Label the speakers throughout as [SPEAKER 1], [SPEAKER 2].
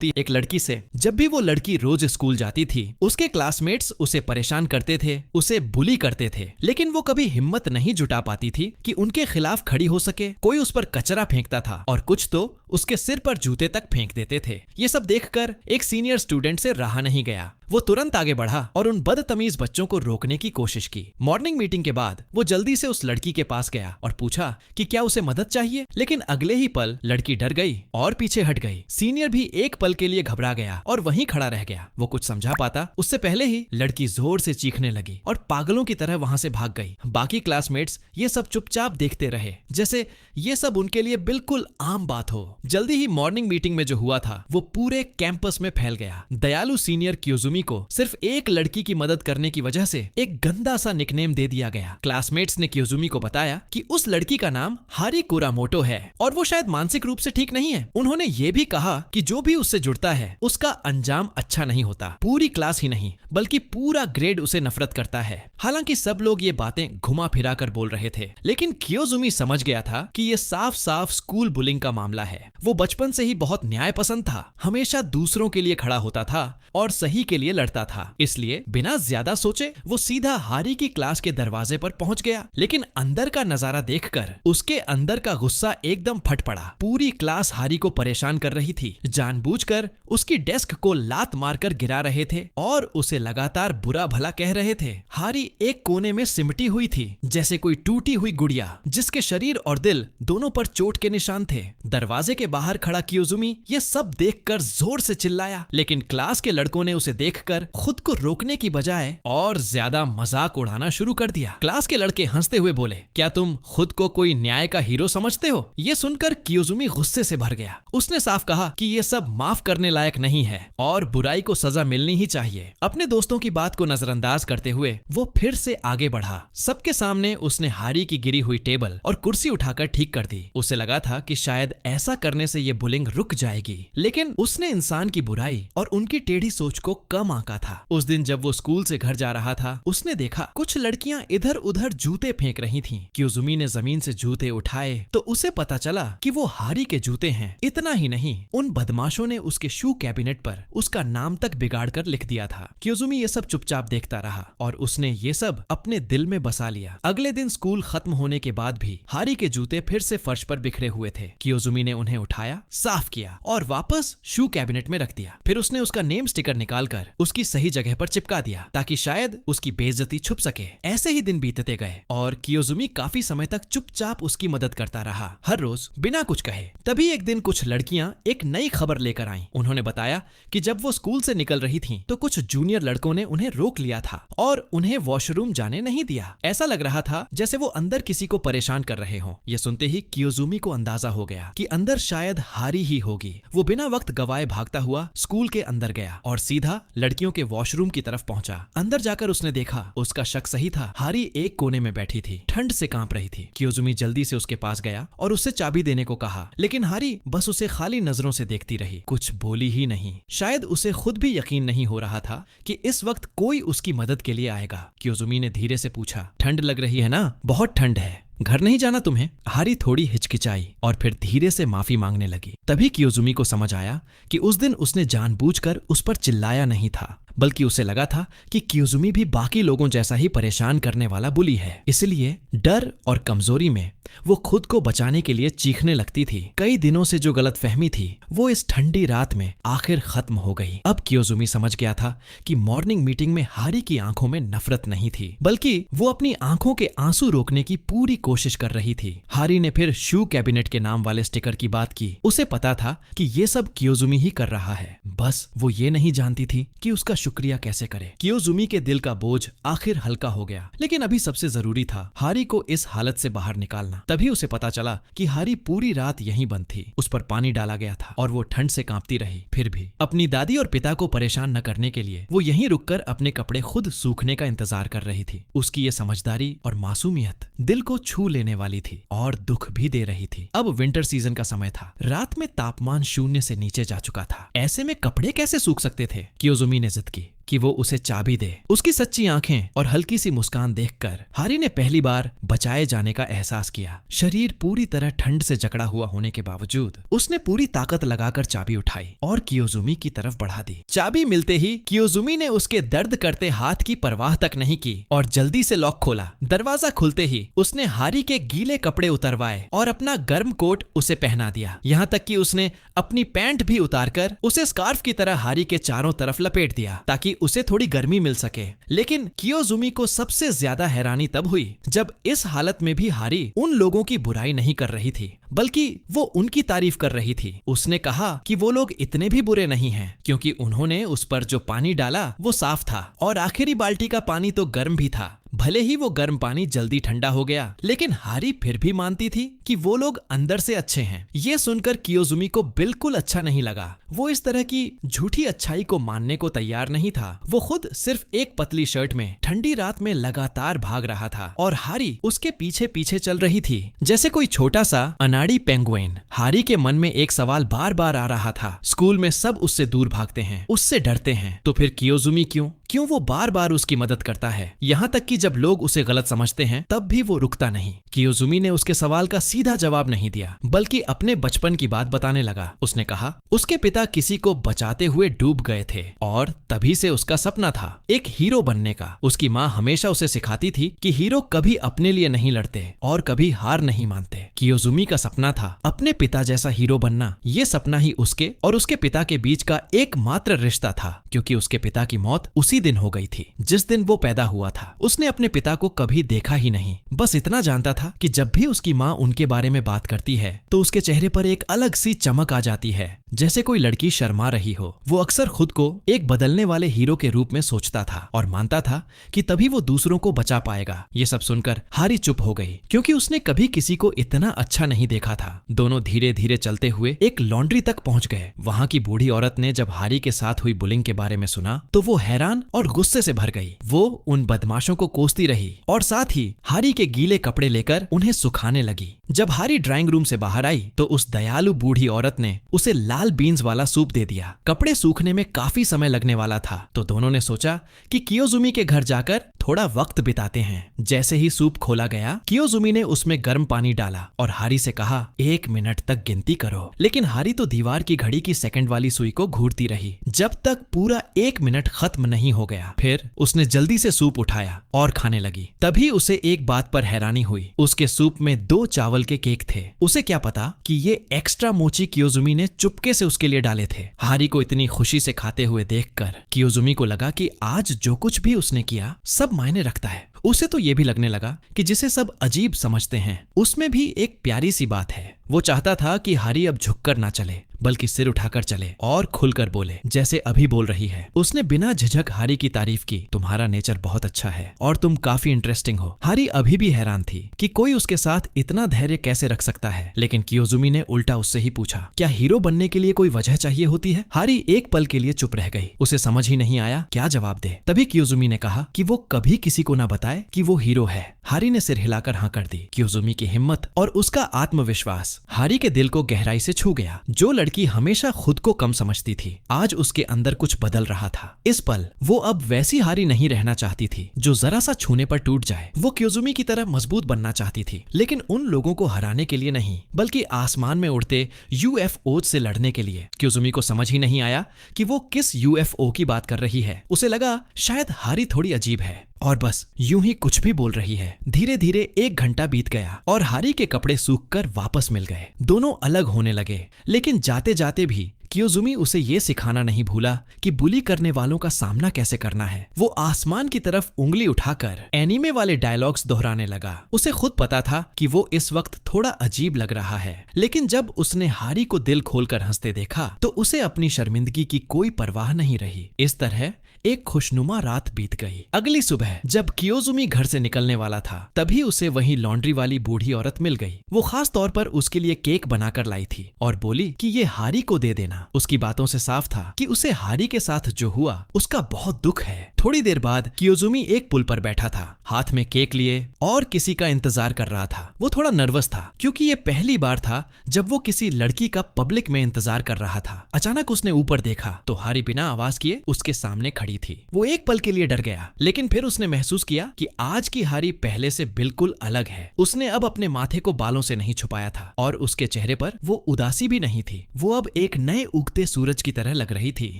[SPEAKER 1] एक लड़की से। जब भी वो लड़की रोज स्कूल जाती थी, उसके क्लासमेट्स उसे परेशान करते थे, उसे बुली करते थे, लेकिन वो कभी हिम्मत नहीं जुटा पाती थी कि उनके खिलाफ खड़ी हो सके। कोई उस पर कचरा फेंकता था और कुछ तो उसके सिर पर जूते तक फेंक देते थे। ये सब देखकर एक सीनियर स्टूडेंट से रहा नहीं गया। वो तुरंत आगे बढ़ा और उन बदतमीज बच्चों को रोकने की कोशिश की। मॉर्निंग मीटिंग के बाद वो जल्दी से उस लड़की के पास गया और पूछा कि क्या उसे मदद चाहिए, लेकिन अगले ही पल लड़की डर गई और पीछे हट गई। सीनियर भी एक पल के लिए घबरा गया और वहीं खड़ा रह गया। वो कुछ समझा पाता उससे पहले ही लड़की जोर से चीखने लगी और पागलों की तरह वहां से भाग गई। बाकी क्लासमेट्स ये सब चुपचाप देखते रहे, जैसे ये सब उनके लिए बिल्कुल आम बात हो। जल्दी ही मॉर्निंग मीटिंग में जो हुआ था वो पूरे कैंपस में फैल गया। दयालु सीनियर क्योजुमी को सिर्फ एक लड़की की मदद करने की वजह से एक गंदा सा निकनेम दे दिया गया। क्लासमेट्स ने क्योजुमी को बताया कि उस लड़की का नाम हारी कुरामोटो है और वो शायद मानसिक रूप से ठीक नहीं है। उन्होंने ये भी कहा कि जो भी उससे जुड़ता है उसका अंजाम अच्छा नहीं होता। पूरी क्लास ही नहीं बल्कि पूरा ग्रेड उसे नफरत करता है। हालांकि सब लोग ये बातें घुमा फिरा कर बोल रहे थे, लेकिन क्योजुमी समझ गया था कि ये साफ साफ स्कूल बुलिंग का मामला है। वो बचपन से ही बहुत न्याय पसंद था, हमेशा दूसरों के लिए खड़ा होता था और सही के लिए लड़ता था। इसलिए बिना ज्यादा सोचे वो सीधा हारी की क्लास के दरवाजे पर पहुंच गया। लेकिन अंदर का नजारा देखकर उसके अंदर का गुस्सा एकदम फट पड़ा। पूरी क्लास हारी को परेशान कर रही थी, जानबूझकर उसकी डेस्क को लात मारकर गिरा रहे थे और उसे लगातार बुरा भला कह रहे थे। हारी एक कोने में सिमटी हुई थी, जैसे कोई टूटी हुई गुड़िया जिसके शरीर और दिल दोनों पर चोट के निशान थे। दरवाजे के बाहर खड़ा क्योजुमी ये सब देखकर जोर से चिल्लाया, लेकिन क्लास के लड़कों ने उसे देखकर खुद को रोकने की बजाय और ज्यादा मजाक उड़ाना शुरू कर दिया। क्लास के लड़के हंसते हुए बोले, क्या तुम खुद को कोई न्याय का हीरो समझते हो? ये सुनकर क्योजुमी गुस्से से भर गया। उसने साफ कहा कि ये सब माफ करने लायक नहीं है और बुराई को सजा मिलनी ही चाहिए। अपने दोस्तों की बात को नजरअंदाज करते हुए वो फिर से आगे बढ़ा। सबके सामने उसने हारी की गिरी हुई टेबल और कुर्सी उठाकर ठीक कर दी। उसे लगा था कि शायद ऐसा करने से ये बुलिंग रुक जाएगी, लेकिन उसने इंसान की बुराई और उनकी टेढ़ी सोच को कम आंका था। उस दिन जब वो स्कूल से घर जा रहा था, उसने देखा कुछ लड़कियां इधर उधर जूते फेंक रही थीं। क्योजुमी ने जमीन से जूते उठाए तो उसे पता चला कि वो हारी के जूते हैं। इतना ही नहीं, उन बदमाशों ने उसके शू कैबिनेट पर उसका नाम तक बिगाड़ कर लिख दिया था। क्योजुमी ये सब चुपचाप देखता रहा और उसने ये सब अपने दिल में बसा लिया। अगले दिन स्कूल खत्म होने के बाद भी हारी के जूते फिर से फर्श पर बिखरे हुए थे। क्योजुमी ने उन्हें उठाया, साफ किया और वापस शू कैबिनेट में रख दिया। फिर उसने उसका नेम स्टिकर निकालकर उसकी सही जगह पर चिपका दिया ताकि शायद उसकी बेइज्जती छुप सके। ऐसे ही दिन बीतते गए और क्योजुमी काफी समय तक चुपचाप उसकी मदद करता रहा, हर रोज बिना कुछ कहे। तभी एक दिन कुछ लड़कियां एक नई खबर लेकर आईं। उन्होंने बताया कि जब वो स्कूल से निकल रही थीं, तो कुछ जूनियर लड़कों ने उन्हें रोक लिया था और उन्हें वॉशरूम जाने नहीं दिया। ऐसा लग रहा था जैसे वो अंदर किसी को परेशान कर रहे हों। ये सुनते ही क्योजुमी को अंदाजा हो गया कि अंदर शायद हारी ही होगी। वो बिना वक्त गवाए भागता हुआ स्कूल के अंदर गया और सीधा लड़कियों के वॉशरूम की तरफ पहुंचा। अंदर जाकर उसने देखा उसका शक सही था। हारी एक कोने में बैठी थी, ठंड से कांप रही थी। क्योजुमी जल्दी से उसके पास गया और उससे चाबी देने को कहा, लेकिन हारी बस उसे खाली नजरों से देखती रही, कुछ बोली ही नहीं। शायद उसे खुद भी यकीन नहीं हो रहा था कि इस वक्त कोई उसकी मदद के लिए आएगा। क्योजुमी ने धीरे से पूछा, ठंड लग रही है ना? बहुत ठंड है, घर नहीं जाना तुम्हें? हारी थोड़ी हिचकिचाई और फिर धीरे से माफी मांगने लगी। तभी क्योजुमी को समझ आया कि उस दिन उसने जानबूझकर उस पर चिल्लाया नहीं था, बल्कि उसे लगा था कि क्योजुमी भी बाकी लोगों जैसा ही परेशान करने वाला बुली है। इसलिए डर और कमजोरी में वो खुद को बचाने के लिए चीखने लगती थी। कई दिनों से जो गलतफहमी थी वो इस ठंडी रात में आखिर खत्म हो गई। अब क्योजुमी समझ गया था कि मॉर्निंग मीटिंग में हारी की आंखों में नफरत नहीं थी, बल्कि वो अपनी आंखों के आंसू रोकने की पूरी कोशिश कर रही थी। हारी ने फिर शू कैबिनेट के नाम वाले स्टिकर की बात की। उसे पता था कि ये सब क्योजुमी ही कर रहा है, बस वो ये नहीं जानती थी कि उसका शुक्रिया कैसे करे। क्योजुमी के दिल का बोझ आखिर हल्का हो गया, लेकिन अभी सबसे जरूरी था हारी को इस हालत से बाहर निकालना। तभी उसे पता चला कि हारी पूरी रात यहीं बंद थी। उस पर पानी डाला गया था और वो ठंड से कांपती रही। फिर भी अपनी दादी और पिता को परेशान न करने के लिए वो यहीं रुककर अपने कपड़े खुद सूखने का इंतजार कर रही थी। उसकी ये समझदारी और मासूमियत दिल को छू लेने वाली थी और दुख भी दे रही थी। अब विंटर सीजन का समय था। रात में तापमान 0 से नीचे जा चुका था। ऐसे में कपड़े कैसे सूख सकते थे? क्योजुमी ने जिद की, कि वो उसे चाबी दे। उसकी सच्ची आंखें और हल्की सी मुस्कान देखकर हारी ने पहली बार बचाए जाने का एहसास किया। शरीर पूरी तरह ठंड से जकड़ा हुआ होने के बावजूद उसने पूरी ताकत लगाकर चाबी उठाई और कियोजुमी की तरफ बढ़ा दी। चाबी मिलते ही कियोजुमी ने उसके दर्द करते हाथ की परवाह तक नहीं की और जल्दी से लॉक खोला। दरवाजा खुलते ही उसने हारी के गीले कपड़े उतरवाए और अपना गर्म कोट उसे पहना दिया। यहाँ तक कि उसने अपनी पैंट भी उतारकर उसे स्कार्फ की तरह हारी के चारों तरफ लपेट दिया ताकि उसे थोड़ी गर्मी मिल सके। लेकिन कियोजुमी को सबसे ज्यादा हैरानी तब हुई जब इस हालत में भी हारी उन लोगों की बुराई नहीं कर रही थी बल्कि वो उनकी तारीफ कर रही थी। उसने कहा कि वो लोग इतने भी बुरे नहीं हैं क्योंकि उन्होंने उस पर जो पानी डाला वो साफ था और आखिरी बाल्टी का पानी तो गर्म भी था। भले ही वो गर्म पानी जल्दी ठंडा हो गया लेकिन हारी फिर भी मानती थी कि वो लोग अंदर से अच्छे हैं। ये सुनकर कियोजुमी को बिल्कुल अच्छा नहीं लगा। वो इस तरह की झूठी अच्छाई को मानने को तैयार नहीं था। वो खुद सिर्फ एक पतली शर्ट में ठंडी रात में लगातार भाग रहा था और हारी उसके पीछे पीछे चल रही थी जैसे कोई छोटा सा अनाड़ी पेंगुइन। हारी के मन में एक सवाल बार बार आ रहा था। स्कूल में सब उससे दूर भागते हैं, उससे डरते हैं, तो फिर कियोजुमी क्यों वो बार बार उसकी मदद करता है? यहाँ तक कि जब लोग उसे गलत समझते हैं तब भी वो रुकता नहीं। कियोजुमी ने उसके सवाल का सीधा जवाब नहीं दिया बल्कि अपने बचपन की बात बताने लगा। उसने कहा उसके पिता किसी को बचाते हुए डूब गए थे और तभी से उसका सपना था एक हीरो बनने का। उसकी माँ हमेशा उसे सिखाती थी कि हीरो कभी अपने लिए नहीं लड़ते और कभी हार नहीं मानते। कियोजुमी का सपना था अपने पिता जैसा हीरो बनना। ये सपना ही उसके और उसके पिता के बीच का एकमात्र रिश्ता था क्योंकि उसके पिता की मौत उसी दिन हो गई थी जिस दिन वो पैदा हुआ था। उसने अपने पिता को कभी देखा ही नहीं। बस इतना जानता था कि जब भी उसकी माँ उनके बारे में बात करती है तो उसके चेहरे पर एक अलग सी चमक आ जाती है जैसे कोई लड़की शर्मा रही हो। वो अक्सर खुद को एक बदलने वाले हीरो के रूप में सोचता था और मानता था कि तभी वो दूसरों को बचा पाएगा। ये सब सुनकर हारी चुप हो गई क्योंकि उसने कभी किसी को इतना अच्छा नहीं देखा था। दोनों धीरे धीरे चलते हुए एक लॉन्ड्री तक पहुंच गए। वहां की बूढ़ी औरत ने जब हारी के साथ हुई बुलिंग के बारे में सुना तो वो हैरान और गुस्से से भर गई। वो उन बदमाशों को कोसती रही और साथ ही हारी के गीले कपड़े लेकर उन्हें सुखाने लगी। जब हारी ड्राइंग रूम से बाहर आई तो उस दयालु बूढ़ी औरत ने उसे लाल बीन्स वाला सूप दे दिया। कपड़े सूखने में काफी समय लगने वाला था तो दोनों ने सोचा कि कियोजुमी के घर जाकर थोड़ा वक्त बिताते हैं। जैसे ही सूप खोला गया कियोजुमी ने उसमें गर्म पानी डाला और हारी से कहा 1 मिनट तक गिनती करो। लेकिन हारी तो दीवार की घड़ी की सेकंड वाली सुई को घूरती रही जब तक पूरा 1 मिनट खत्म नहीं हो गया। फिर उसने जल्दी से सूप उठाया और खाने लगी। तभी उसे एक बात पर हैरानी हुई। उसके सूप में 2 चावल के केक थे। उसे क्या पता कि ये एक्स्ट्रा मोची कियोजुमी ने चुपके से उसके लिए डाले थे। हारी को इतनी खुशी से खाते हुए देखकर कियोजुमी को लगा कि आज जो कुछ भी उसने किया सब मायने रखता है। उसे तो ये भी लगने लगा कि जिसे सब अजीब समझते हैं उसमें भी एक प्यारी सी बात है। वो चाहता था कि हारी अब झुककर ना चले बल्कि सिर उठाकर चले और खुलकर बोले जैसे अभी बोल रही है। उसने बिना झिझक हारी की तारीफ की। तुम्हारा नेचर बहुत अच्छा है और तुम काफी इंटरेस्टिंग हो। हारी अभी भी हैरान थी कि कोई उसके साथ इतना धैर्य कैसे रख सकता है। लेकिन कियोजुमी ने उल्टा उससे ही पूछा क्या हीरो बनने के लिए कोई वजह चाहिए होती है? हारी एक पल के लिए चुप रह गई। उसे समझ ही नहीं आया क्या जवाब दे। तभी कियोजुमी ने कहा कि वो कभी किसी को ना बताए कि वो हीरो है। हारी ने सिर हिलाकर हाँ कर दी। कियोजुमी की हिम्मत और उसका आत्मविश्वास हारी के दिल को गहराई से छू गया। जो लड़की हमेशा खुद को कम समझती थी आज उसके अंदर कुछ बदल रहा था। इस पल वो अब वैसी हारी नहीं रहना चाहती थी जो जरा सा छूने पर टूट जाए। वो कियोजुमी की तरह मजबूत बनना चाहती थी लेकिन उन लोगों को हराने के लिए नहीं बल्कि आसमान में उड़ते यूएफओ से लड़ने के लिए। कियोजुमी को समझ ही नहीं आया कि वो किस यूएफओ की बात कर रही है। उसे लगा शायद हारी थोड़ी अजीब है और बस यूं ही कुछ भी बोल रही है। धीरे धीरे 1 घंटा बीत गया और हारी के कपड़े सूखकर वापस मिल गए। दोनों अलग होने लगे लेकिन जाते जाते भी कियोजुमी उसे ये सिखाना नहीं भूला कि बुली करने वालों का सामना कैसे करना है। वो आसमान की तरफ उंगली उठाकर एनीमे वाले डायलॉग्स दोहराने लगा। उसे खुद पता था कि वो इस वक्त थोड़ा अजीब लग रहा है लेकिन जब उसने हारी को दिल खोलकर हंसते देखा तो उसे अपनी शर्मिंदगी की कोई परवाह नहीं रही। इस तरह एक खुशनुमा रात बीत गई। अगली सुबह जब कियोजुमी घर से निकलने वाला था तभी उसे वहीं लॉन्ड्री वाली बूढ़ी औरत मिल गई। वो खास तौर पर उसके लिए केक बनाकर लाई थी और बोली कि ये हारी को दे देना। उसकी बातों से साफ था कि उसे हारी के साथ जो हुआ उसका बहुत दुख है। थोड़ी देर बाद कियोजुमी एक पुल पर बैठा था, हाथ में केक लिए और किसी का इंतजार कर रहा था। वो थोड़ा नर्वस था क्योंकि ये पहली बार था जब वो किसी लड़की का पब्लिक में इंतजार कर रहा था। अचानक उसने ऊपर देखा तो हारी बिना आवाज किए उसके सामने खड़ी रही थी। वो एक पल के लिए डर गया, लेकिन फिर उसने महसूस किया कि आज की हारी पहले से बिल्कुल अलग है। उसने अब अपने माथे को बालों से नहीं छुपाया था और उसके चेहरे पर वो उदासी भी नहीं थी। वो अब एक नए उगते सूरज की तरह लग रही थी।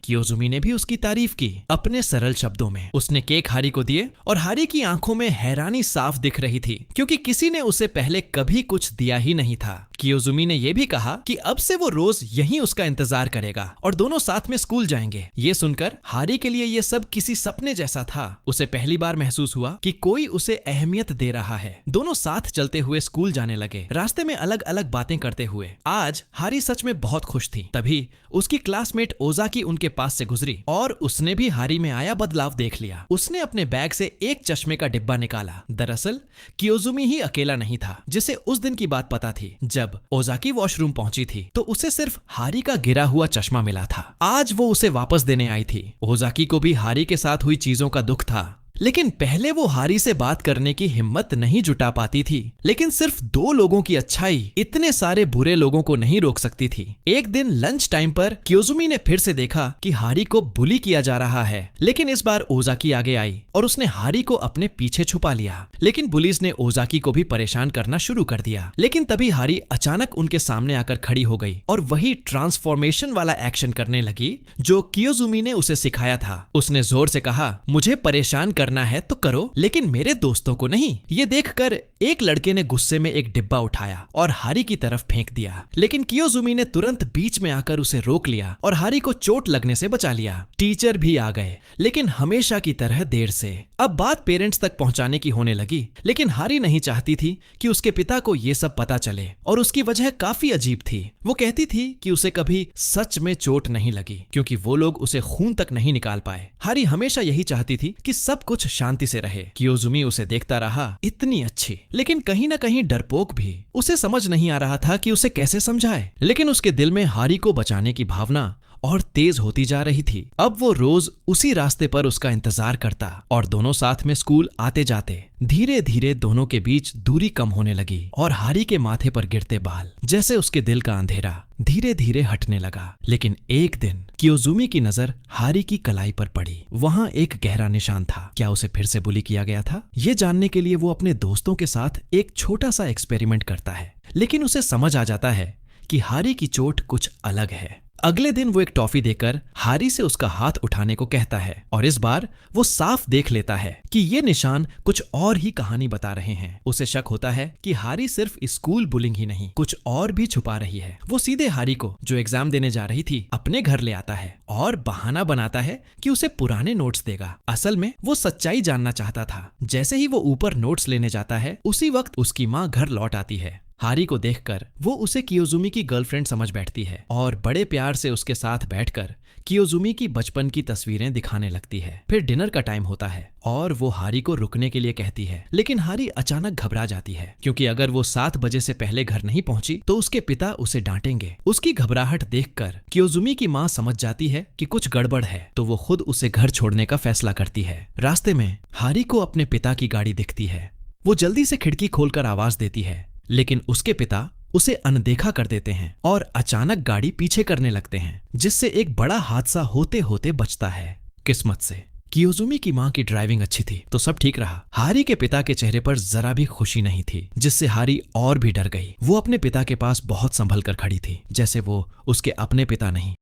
[SPEAKER 1] कियोजुमी ने भी उसकी तारीफ की अपने सरल शब्दों में। उसने केक हारी को दिए और हारी की आंखों में हैरानी साफ दिख रही थी, क्योंकि किसी ने उसे पहले कभी कुछ दिया ही नहीं था। कियोजुमी ने यह भी कहा कि अब से वो रोज यहीं उसका इंतजार करेगा और दोनों साथ में स्कूल जाएंगे। ये सुनकर हारी के लिए ये सब किसी सपने जैसा था। उसे पहली बार महसूस हुआ कि कोई उसे अहमियत दे रहा है। दोनों साथ चलते हुए स्कूल जाने लगे, रास्ते में अलग अलग बातें करते हुए। आज हारी सच में बहुत खुश थी। तभी उसकी क्लासमेट ओजाकी उनके पास से गुजरी और उसने भी हारी में आया बदलाव देख लिया। उसने अपने बैग से एक चश्मे का डिब्बा निकाला। दरअसल कियोजुमी ही अकेला नहीं था जिसे उस दिन की बात पता थी। जब ओजाकी वॉशरूम पहुंची थी तो उसे सिर्फ हारी का गिरा हुआ चश्मा मिला था। आज वो उसे वापस देने आई थी। ओजाकी को भी हारी के साथ हुई चीजों का दुख था, लेकिन पहले वो हारी से बात करने की हिम्मत नहीं जुटा पाती थी। लेकिन सिर्फ 2 लोगों की अच्छाई इतने सारे बुरे लोगों को नहीं रोक सकती थी। एक दिन लंच टाइम पर कियोजुमी ने फिर से देखा कि हारी को बुली किया जा रहा है, लेकिन इस बार ओजाकी आगे आई और उसने हारी को अपने पीछे छुपा लिया। लेकिन बुलीज ने ओजाकी को भी परेशान करना शुरू कर दिया। लेकिन तभी हारी अचानक उनके सामने आकर खड़ी हो गई और वही ट्रांसफॉर्मेशन वाला एक्शन करने लगी जो कियोजुमी ने उसे सिखाया था। उसने जोर से कहा, मुझे परेशान करना है तो करो, लेकिन मेरे दोस्तों को नहीं। ये देखकर एक लड़के ने गुस्से में एक डिब्बा उठाया और हारी की तरफ फेंक दिया, लेकिन कियोजुमी ने तुरंत बीच में आकर उसे रोक लिया और हारी को चोट लगने से बचा लिया। टीचर भी आ गए, लेकिन हमेशा की तरह देर से। अब बात पेरेंट्स तक पहुंचाने की होने लगी, लेकिन हारी नहीं चाहती थी कि उसके पिता को ये सब पता चले और उसकी वजह काफी अजीब थी। वो कहती थी कि उसे कभी सच में चोट नहीं लगी क्योंकि वो लोग उसे खून तक नहीं निकाल पाए। हारी हमेशा यही चाहती थी कि सब कुछ शांति से रहे। कियोजुमी उसे देखता रहा, इतनी अच्छी, लेकिन कहीं ना कहीं डरपोक भी। उसे समझ नहीं आ रहा था कि उसे कैसे समझाए, लेकिन उसके दिल में हारी को बचाने की भावना और तेज होती जा रही थी। अब वो रोज उसी रास्ते पर उसका इंतजार करता और दोनों साथ में स्कूल आते जाते। धीरे धीरे दोनों के बीच दूरी कम होने लगी और हारी के माथे पर गिरते बाल जैसे उसके दिल का अंधेरा धीरे धीरे हटने लगा। लेकिन एक दिन कियोजुमी की नजर हारी की कलाई पर पड़ी। वहां एक गहरा निशान था। क्या उसे फिर से बुली किया गया था? ये जानने के लिए वो अपने दोस्तों के साथ एक छोटा सा एक्सपेरिमेंट करता है, लेकिन उसे समझ आ जाता है कि हारी की चोट कुछ अलग है। अगले दिन वो एक टॉफी देकर हारी से उसका हाथ उठाने को कहता है और इस बार वो साफ देख लेता है कि ये निशान कुछ और ही कहानी बता रहे हैं। उसे शक होता है कि हारी सिर्फ स्कूल बुलिंग ही नहीं, कुछ और भी छुपा रही है। वो सीधे हारी को, जो एग्जाम देने जा रही थी, अपने घर ले आता है और बहाना बनाता है कि उसे पुराने नोट्स देगा। असल में वो सच्चाई जानना चाहता था। जैसे ही वो ऊपर नोट्स लेने जाता है, उसी वक्त उसकी माँ घर लौट आती है। हारी को देखकर वो उसे कियोजुमी की गर्लफ्रेंड समझ बैठती है और बड़े प्यार से उसके साथ बैठकर कियोजुमी की बचपन की तस्वीरें दिखाने लगती है। फिर डिनर का टाइम होता है और वो हारी को रुकने के लिए कहती है, लेकिन हारी अचानक घबरा जाती है क्योंकि अगर वो 7 बजे से पहले घर नहीं पहुंची तो उसके पिता उसे डांटेंगे। उसकी घबराहट देखकर कियोजुमी की माँ समझ जाती है कि कुछ गड़बड़ है, तो वो खुद उसे घर छोड़ने का फैसला करती है। रास्ते में हारी को अपने पिता की गाड़ी दिखती है। वो जल्दी से खिड़की खोलकर आवाज देती है, लेकिन उसके पिता उसे अनदेखा कर देते हैं और अचानक गाड़ी पीछे करने लगते हैं, जिससे एक बड़ा हादसा होते होते बचता है। किस्मत से कियोजुमी की माँ की ड्राइविंग अच्छी थी तो सब ठीक रहा। हारी के पिता के चेहरे पर जरा भी खुशी नहीं थी, जिससे हारी और भी डर गई। वो अपने पिता के पास बहुत संभल कर खड़ी थी, जैसे वो उसके अपने पिता नहीं।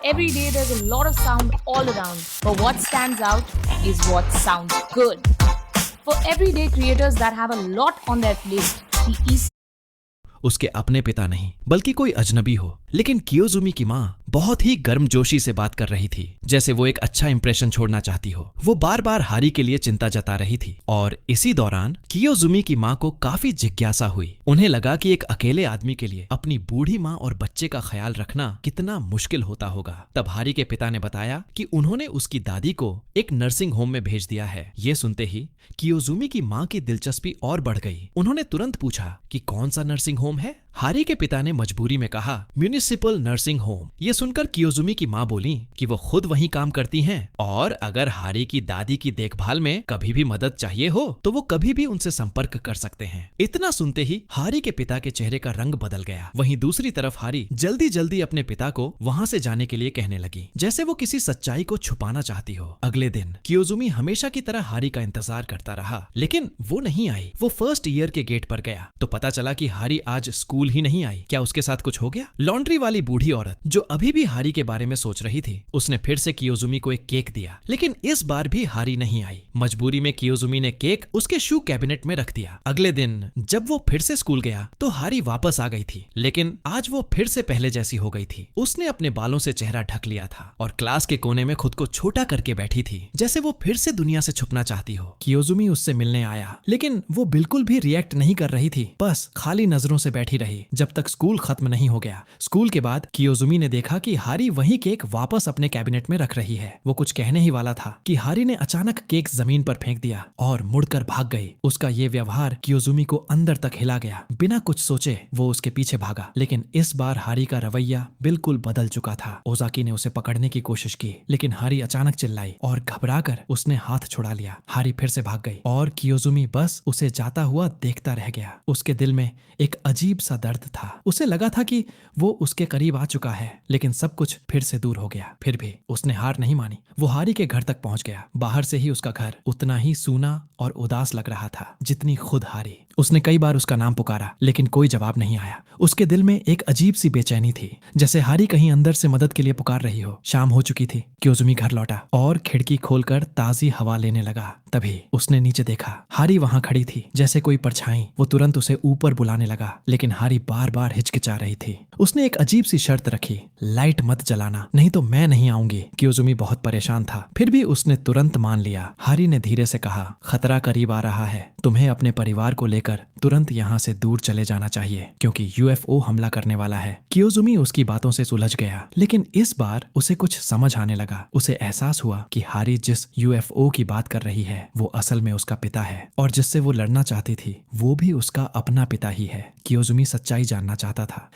[SPEAKER 2] Every day there's a lot of sound all around, but what stands out is what sounds good. For everyday creators that have a lot on their plate, the East
[SPEAKER 1] उसके अपने पिता नहीं बल्कि कोई अजनबी हो। लेकिन कियोजुमी की माँ बहुत ही गर्मजोशी से बात कर रही थी, जैसे वो एक अच्छा इंप्रेशन छोड़ना चाहती हो। वो बार बार हारी के लिए चिंता जता रही थी और इसी दौरान कियोजुमी की माँ को काफी जिज्ञासा हुई। उन्हें लगा कि एक अकेले आदमी के लिए अपनी बूढ़ी माँ और बच्चे का ख्याल रखना कितना मुश्किल होता होगा। तब हारी के पिता ने बताया कि उन्होंने उसकी दादी को एक नर्सिंग होम में भेज दिया है। ये सुनते ही कियोजुमी की माँ की दिलचस्पी और बढ़ गई। उन्होंने तुरंत पूछा कि कौन सा नर्सिंग होम है हारी के पिता ने मजबूरी में कहा, म्यूनिसिपल नर्सिंग होम। ये सुनकर कियोजुमी की माँ बोली कि वो खुद वहीं काम करती हैं और अगर हारी की दादी की देखभाल में कभी भी मदद चाहिए हो तो वो कभी भी उनसे संपर्क कर सकते हैं। इतना सुनते ही हारी के पिता के चेहरे का रंग बदल गया। वहीं दूसरी तरफ हारी जल्दी जल्दी अपने पिता को वहाँ से जाने के लिए कहने लगी, जैसे वो किसी सच्चाई को छुपाना चाहती हो। अगले दिन कियोजुमी हमेशा की तरह हारी का इंतजार करता रहा, लेकिन वो नहीं आई। वो फर्स्ट ईयर के गेट पर गया तो पता चला कि हारी आज स्कूल ही नहीं आई। क्या उसके साथ कुछ हो गया? लॉन्ड्री वाली बूढ़ी औरत जो अभी भी हारी के बारे में सोच रही थी, उसने फिर से कियोजुमी को एक केक दिया, लेकिन इस बार भी हारी नहीं आई। मजबूरी में कियोजुमी ने केक उसके शू कैबिनेट में रख दिया। अगले दिन जब वो फिर से स्कूल गया तो हारी वापस आ गई थी, लेकिन आज वो फिर से पहले जैसी हो गई थी। उसने अपने बालों से चेहरा ढक लिया था और क्लास के कोने में खुद को छोटा करके बैठी थी, जैसे वो फिर से दुनिया से छुपना चाहती हो। कियोजुमी उससे मिलने आया, लेकिन वो बिल्कुल भी रिएक्ट नहीं कर रही थी, बस खाली नजरों से बैठी रही जब तक स्कूल खत्म नहीं हो गया। स्कूल के बाद कियोजुमी ने देखा कि हारी वही केक वापस अपने कैबिनेट में रख रही है। वो कुछ कहने ही वाला था कि हारी ने अचानक केक जमीन पर फेंक दिया और मुड़कर भाग गई। उसका ये व्यवहार कियोजुमी को अंदर तक हिला गया। बिना कुछ सोचे वो उसके पीछे भागा, लेकिन इस बार हारी का रवैया बिल्कुल बदल चुका था। ओजाकी ने उसे पकड़ने की कोशिश की, लेकिन हारी अचानक चिल्लाई और घबराकर उसने हाथ छुड़ा लिया। हारी फिर से भाग गई और कियोजुमी बस उसे जाता हुआ देखता रह गया। उसके दिल में एक अजीब सा दर्द था। उसे लगा था कि वो उसके करीब आ चुका है, लेकिन सब कुछ फिर से दूर हो गया। फिर भी उसने हार नहीं मानी। वो हारी के घर तक पहुंच गया। बाहर से ही उसका घर उतना ही सूना और उदास लग रहा था जितनी खुद हारी। उसने कई बार उसका नाम पुकारा, लेकिन कोई जवाब नहीं आया। उसके दिल में एक अजीब सी बेचैनी थी, जैसे हारी कहीं अंदर से मदद के लिए पुकार रही हो। शाम हो चुकी थी। कियोजुमी घर लौटा और खिड़की खोलकर ताजी हवा लेने लगा। तभी उसने नीचे देखा, हारी वहां खड़ी थी जैसे कोई परछाई। वो तुरंत उसे ऊपर बुलाने लगा, लेकिन हारी बार बार हिचकिचा रही थी। उसने एक अजीब सी शर्त रखी, लाइट मत जलाना, नहीं तो मैं नहीं आऊंगी। कियोजुमी बहुत परेशान था, फिर भी उसने तुरंत मान लिया। हारी ने धीरे से कहा, खतरा करीब आ रहा है, तुम्हें अपने परिवार को लेकर तुरंत यहाँ से दूर चले जाना चाहिए, क्योंकि यूएफओ हमला करने वाला है। कियोजुमी उसकी बातों से सुलझ गया, लेकिन इस बार उसे कुछ समझ आने लगा। उसे एहसास हुआ कि हारी जिस यूएफओ की बात कर रही है वो असल में उसका पिता है, और जिससे वो लड़ना चाहती थी वो भी उसका अपना पिता ही है। कियोजुमी सच्चाई जानना चाहता था,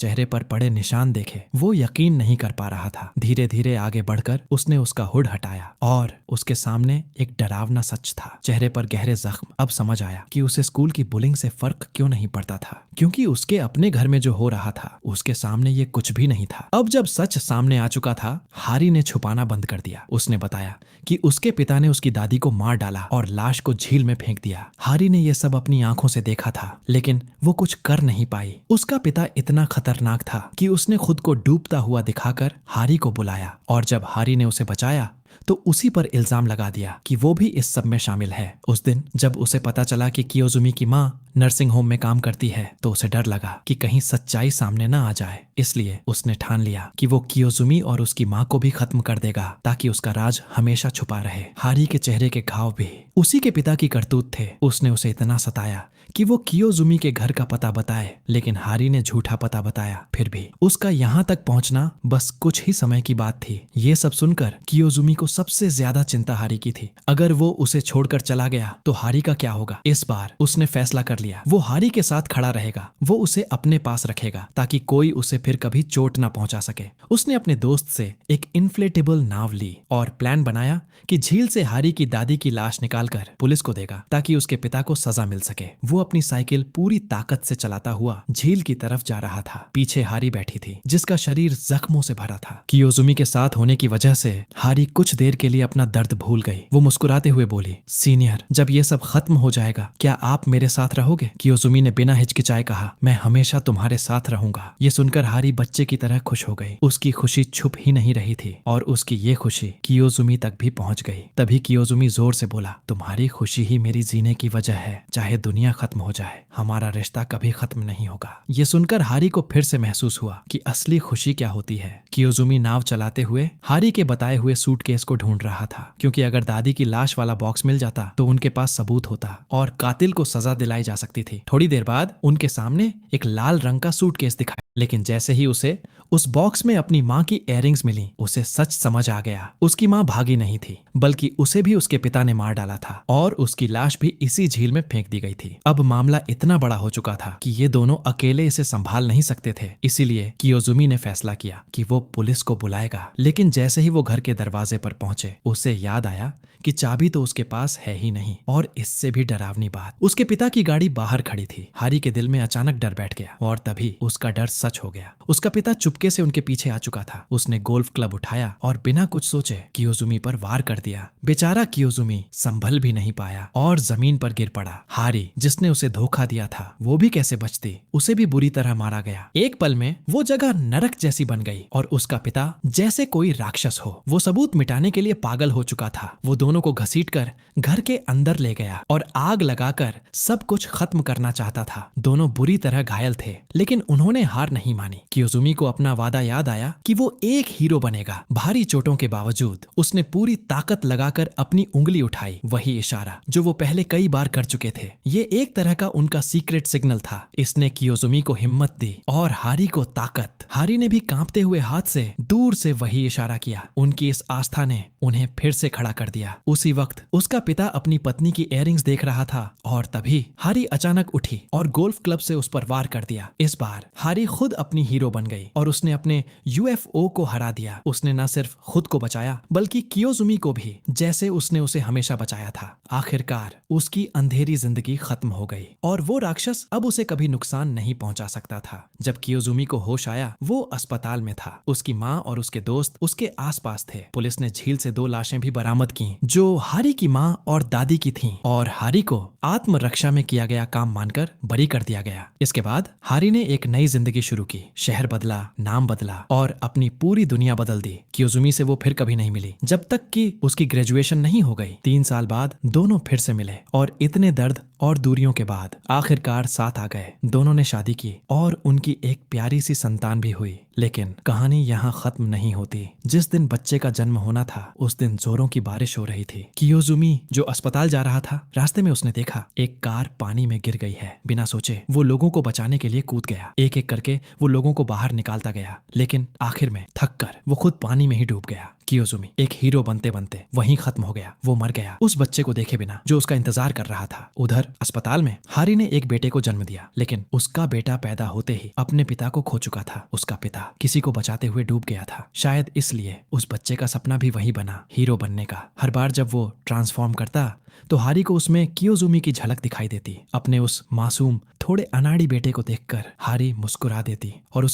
[SPEAKER 1] चेहरे पर पड़े निशान देखे वो यकीन नहीं कर पा रहा था। धीरे धीरे आगे बढ़कर उसने उसका हुड हटाया और उसके सामने एक डरावना सच था। चेहरे पर गहरे जख्म। अब समझ आया कि उसे स्कूल की बुलिंग से फर्क क्यों नहीं पड़ता था, क्योंकि उसके अपने घर में जो हो रहा था उसके सामने ये कुछ भी नहीं था। अब जब सच सामने आ चुका था, हारी ने छुपाना बंद कर दिया। उसने बताया कि उसके पिता ने उसकी दादी को मार डाला और लाश को झील में फेंक दिया। हारी ने यह सब अपनी आंखों से देखा था, लेकिन वो कुछ कर नहीं पाई। उसका पिता इतना खतरनाक था कि उसने खुद को डूबता हुआ दिखाकर हारी को बुलाया, और जब हारी ने उसे बचाया तो उसी पर इल्जाम लगा दिया कि वो भी इस सब में शामिल है। उस दिन जब उसे पता चला कि कियोजुमी की माँ नर्सिंग होम में काम करती है तो उसे डर लगा कि कहीं सच्चाई सामने न आ जाए। इसलिए उसने ठान लिया कि वो कियोजुमी और उसकी माँ को भी खत्म कर देगा, ताकि उसका राज हमेशा छुपा रहे। हारी के चेहरे के घाव भी उसी के पिता की करतूत थे। उसने उसे इतना सताया कि वो कियोजुमी के घर का पता बताए, लेकिन हारी ने झूठा पता बताया। फिर भी उसका यहाँ तक पहुँचना बस कुछ ही समय की बात थी। ये सब सुनकर कियोजुमी को सबसे ज्यादा चिंता हारी की थी। अगर वो उसे छोड़कर चला गया तो हारी का क्या होगा। इस बार उसने फैसला कर लिया, वो हारी के साथ खड़ा रहेगा। वो उसे अपने पास रखेगा ताकि कोई उसे फिर कभी चोट ना पहुंचा सके। उसने अपने दोस्त से एक इन्फ्लेटेबल नाव ली और प्लान बनाया कि झील से हारी की दादी की लाश निकालकर पुलिस को देगा, ताकि उसके पिता को सजा मिल सके। वो अपनी साइकिल पूरी ताकत से चलाता हुआ झील की तरफ जा रहा था। पीछे हारी बैठी थी, जिसका शरीर जख्मों से भरा था। कियोजुमी के साथ होने की वजह से हारी कुछ देर के लिए अपना दर्द भूल गई। वो मुस्कुराते हुए बोली, सीनियर, जब ये सब खत्म हो जाएगा क्या आप मेरे साथ रहोगे? कियोजुमी ने बिना हिचकिचाए कहा, मैं हमेशा तुम्हारे साथ रहूंगा। ये सुनकर हारी बच्चे की तरह खुश हो गई। उसकी खुशी छुप ही नहीं रही थी, और उसकी ये खुशी कियोजुमी तक भी पहुंच गई। तभी कियोजुमी जोर से बोला, तुम्हारी खुशी ही मेरी जीने की वजह है। चाहे दुनिया खत्म हो जाए, हमारा रिश्ता कभी खत्म नहीं होगा। ये सुनकर हारी को फिर से महसूस हुआ कि असली खुशी क्या होती है। कियोजुमी नाव चलाते हुए हारी के बताए हुए सूटकेस को ढूंढ रहा था, क्योंकि अगर दादी की लाश वाला बॉक्स मिल जाता तो उनके पास सबूत होता और कातिल को सजा दिलाई जा सकती थी। थोड़ी देर बाद उनके सामने एक लाल रंग का सूटकेस दिखाया, लेकिन जैसे ही उसे उस बॉक्स में अपनी माँ की इयररिंग्स मिली। उसे सच समझ आ गया, उसकी माँ भागी नहीं थी, बल्कि उसे भी उसके पिता ने मार डाला था और उसकी लाश भी इसी झील में फेंक दी गई थी। अब मामला इतना बड़ा हो चुका था कि ये दोनों अकेले इसे संभाल नहीं सकते थे। इसीलिए कियोजुमी ने फैसला किया कि वो पुलिस को बुलाएगा। लेकिन जैसे ही वो घर के दरवाजे पर पहुंचे, उसे याद आया कि चाबी तो उसके पास है ही नहीं। और इससे भी डरावनी बात, उसके पिता की गाड़ी बाहर खड़ी थी। हारी के दिल में अचानक डर बैठ गया और तभी उसका डर सच हो गया। उसका पिता चुपके से उनके पीछे आ चुका था। उसने गोल्फ क्लब उठाया और बिना कुछ सोचे कियोजुमी पर वार कर दिया। बेचारा कियोजुमी संभल भी नहीं पाया और जमीन पर गिर पड़ा। हारी, जिसने उसे धोखा दिया था, वो भी कैसे बचती, उसे भी बुरी तरह मारा गया। एक पल में वो जगह नरक जैसी बन गई और उसका पिता जैसे कोई राक्षस हो। वो सबूत मिटाने के लिए पागल हो चुका था। वो दोनों को घसीटकर घर के अंदर ले गया और आग लगाकर सब कुछ खत्म करना चाहता था। दोनों बुरी तरह घायल थे, लेकिन उन्होंने हार नहीं मानी। कियोजुमी को अपना वादा याद आया कि वो एक हीरो बनेगा। भारी चोटों के बावजूद उसने पूरी ताकत लगाकर अपनी उंगली उठाई, वही इशारा जो वो पहले कई बार कर चुके थे। ये एक तरह का उनका सीक्रेट सिग्नल था। इसने कियोजुमी को हिम्मत दी और हारी को ताकत। हारी ने भी कांपते हुए हाथ से दूर से वही इशारा किया। उनकी इस आस्था ने उन्हें फिर से खड़ा कर दिया। उसी वक्त उसका पिता अपनी पत्नी की इयररिंग्स देख रहा था और तभी हारी अचानक उठी और गोल्फ क्लब से उस पर वार कर दिया। इस बार हारी खुद अपनी हीरो बन गई और उसने अपने यूएफओ को हरा दिया। उसने न सिर्फ खुद को बचाया बल्कि कियोजुमी को भी, जैसे उसने उसे हमेशा बचाया था। आखिरकार उसकी अंधेरी जिंदगी खत्म हो गई और वो राक्षस अब उसे कभी नुकसान नहीं पहुंचा सकता था। जब कियोजुमी को होश आया, वो अस्पताल में था। उसकी माँ और उसके दोस्त उसके आसपास थे। पुलिस ने झील से 2 लाशें भी बरामद की जो हारी की माँ और दादी की थीं और हारी को आत्मरक्षा में किया गया काम मानकर बरी कर दिया गया। इसके बाद हारी ने एक नई जिंदगी शुरू की। शहर बदला, नाम बदला और अपनी पूरी दुनिया बदल दी। कियोजुमी से वो फिर कभी नहीं मिली जब तक कि उसकी ग्रेजुएशन नहीं हो गई। 3 साल बाद दोनों फिर से मिले और इतने दर्द और दूरियों के बाद आखिरकार साथ आ गए। दोनों ने शादी की और उनकी एक प्यारी सी संतान भी हुई। लेकिन कहानी यहाँ खत्म नहीं होती। जिस दिन बच्चे का जन्म होना था, उस दिन जोरों की बारिश हो रही थी। कियोजुमी जो अस्पताल जा रहा था, रास्ते में उसने देखा एक कार पानी में गिर गई है। बिना सोचे वो लोगों को बचाने के लिए कूद गया। एक एक करके वो लोगों को बाहर निकालता गया, लेकिन आखिर में थक कर वो खुद पानी में ही डूब गया। कियोजुमी एक हीरो बनते बनते वहीं खत्म हो गया। वो मर गया उस बच्चे को देखे बिना जो उसका इंतजार कर रहा था। उधर अस्पताल में हारी ने एक बेटे को जन्म दिया, लेकिन उसका बेटा पैदा होते ही अपने पिता को खो चुका था। उसका पिता किसी को बचाते हुए डूब गया था। शायद इसलिए उस बच्चे का सपना भी वही बना, हीरो बनने का। हर बार जब वो ट्रांसफॉर्म करता तो हारी को उसमें कियोजुमी की झलक दिखाई देती। अपने उस मासूम थोड़े अनाड़ी बेटे को देखकर हारी मुस्कुरा देती और